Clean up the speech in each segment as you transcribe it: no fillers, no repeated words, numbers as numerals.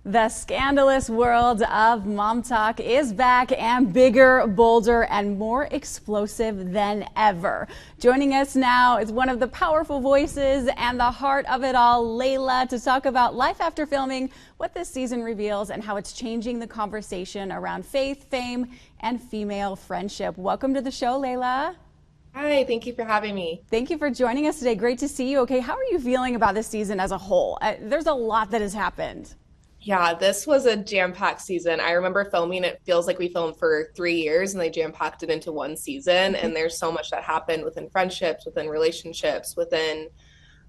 The scandalous world of Mom Talk is back and bigger, bolder, and more explosive than ever. Joining us now is one of the powerful voices and the heart of it all, Layla, to talk about life after filming, what this season reveals, and how it's changing the conversation around faith, fame, and female friendship. Welcome to the show, Layla. Hi, thank you for having me. Thank you for joining us today. Great to see you. Okay, how are you feeling about this season as a whole? There's a lot that has happened. Yeah, this was a jam-packed season. I remember filming, it feels like we filmed for 3 years and they jam-packed it into one season. And there's so much that happened within friendships, within relationships, within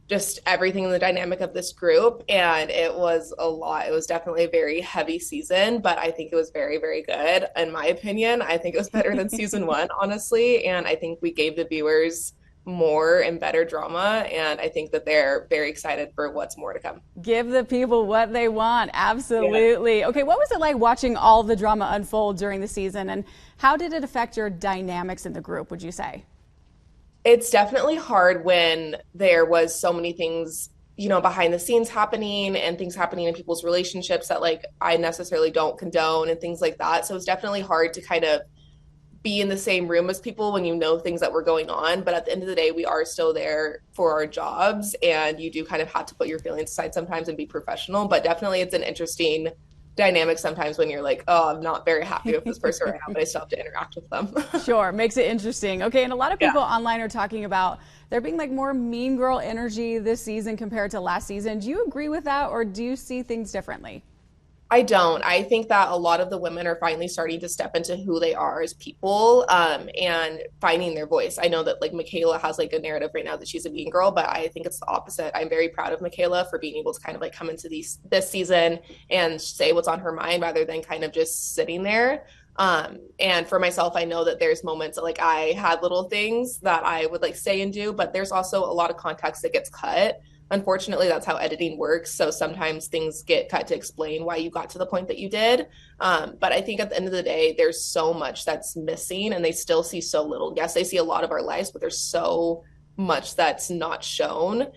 just everything in the dynamic of this group. And it was a lot. It was definitely a very heavy season, but I think it was very, very good. In my opinion, I think it was better than season one, honestly. And I think we gave the viewers more and better drama, and I think that they're very excited for what's more to come. Give the people what they want. Absolutely. Yeah. Okay, what was it like watching all the drama unfold during the season, and how did it affect your dynamics in the group, would you say? It's definitely hard when there was so many things, behind the scenes happening and things happening in people's relationships that like I necessarily don't condone and things like that. So it's definitely hard to kind of be in the same room as people when you know things that were going on. But at the end of the day, we are still there for our jobs, and you do kind of have to put your feelings aside sometimes and be professional. But definitely it's an interesting dynamic sometimes when you're like, oh, I'm not very happy with this person right now, but I still have to interact with them. Sure, makes it interesting. Okay, and a lot of people online are talking about there being like more mean girl energy this season compared to last season. Do you agree with that, or do you see things differently? I don't. I think that a lot of the women are finally starting to step into who they are as people, and finding their voice. I know that like Michaela has like a narrative right now that she's a mean girl, but I think it's the opposite. I'm very proud of Michaela for being able to kind of like come into this season and say what's on her mind rather than kind of just sitting there. And for myself, I know that there's moments that, like, I had little things that I would like say and do, but there's also a lot of context that gets cut. Unfortunately, that's how editing works. So sometimes things get cut to explain why you got to the point that you did. But I think at the end of the day, there's so much that's missing and they still see so little. Yes, they see a lot of our lives, but there's so much that's not shown.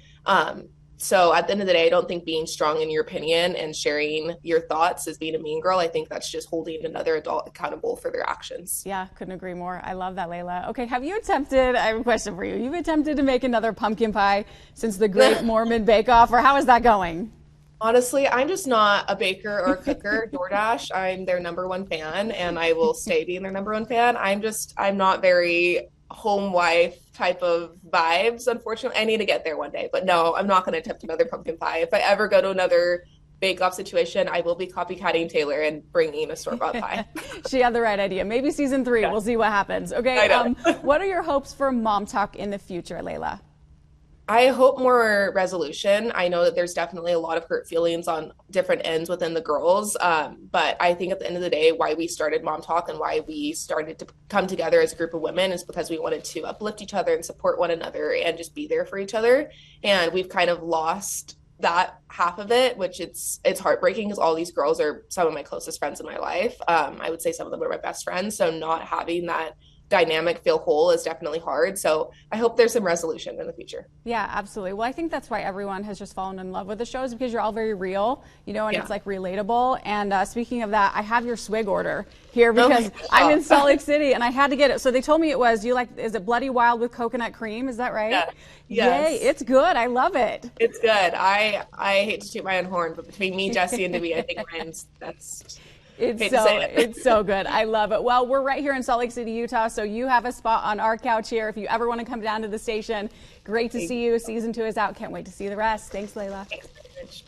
So at the end of the day, I don't think being strong in your opinion and sharing your thoughts is being a mean girl. I think that's just holding another adult accountable for their actions. Yeah, couldn't agree more. I love that, Layla. Okay, have you attempted, I have a question for you. You've attempted to make another pumpkin pie since the Great Mormon Bake Off, or how is that going? Honestly, I'm just not a baker or a cooker. DoorDash, I'm their #1 fan, and I will stay being their #1 fan. I'm not very home wife type of vibes, unfortunately. I need to get there one day, but no, I'm not going to attempt another pumpkin pie. If I ever go to another bake-off situation, I will be copycatting Taylor and bringing a store-bought pie. She had the right idea. Maybe season 3, we'll see what happens. Okay, what are your hopes for Mom Talk in the future, Layla? I hope more resolution. I know that there's definitely a lot of hurt feelings on different ends within the girls. But I think at the end of the day, why we started Mom Talk and why we started to come together as a group of women is because we wanted to uplift each other and support one another and just be there for each other. And we've kind of lost that half of it, which it's heartbreaking because all these girls are some of my closest friends in my life. I would say some of them are my best friends. So not having that dynamic feel whole is definitely hard. So I hope there's some resolution in the future. Yeah, absolutely. Well, I think that's why everyone has just fallen in love with the shows, because you're all very real, and it's like relatable. And speaking of that, I have your swig order here because I'm in Salt Lake City and I had to get it. So they told me it was, is it Bloody Wild with coconut cream? Is that right? Yeah. Yes. Yay, it's good. I love it. It's good. I hate to toot my own horn, but between me, Jesse, and Debbie, I think it's so good. I love it. Well, we're right here in Salt Lake City, Utah, so you have a spot on our couch here if you ever want to come down to the station. Great to see you. Season 2 is out. Can't wait to see the rest. Thanks, Layla. Thanks very much.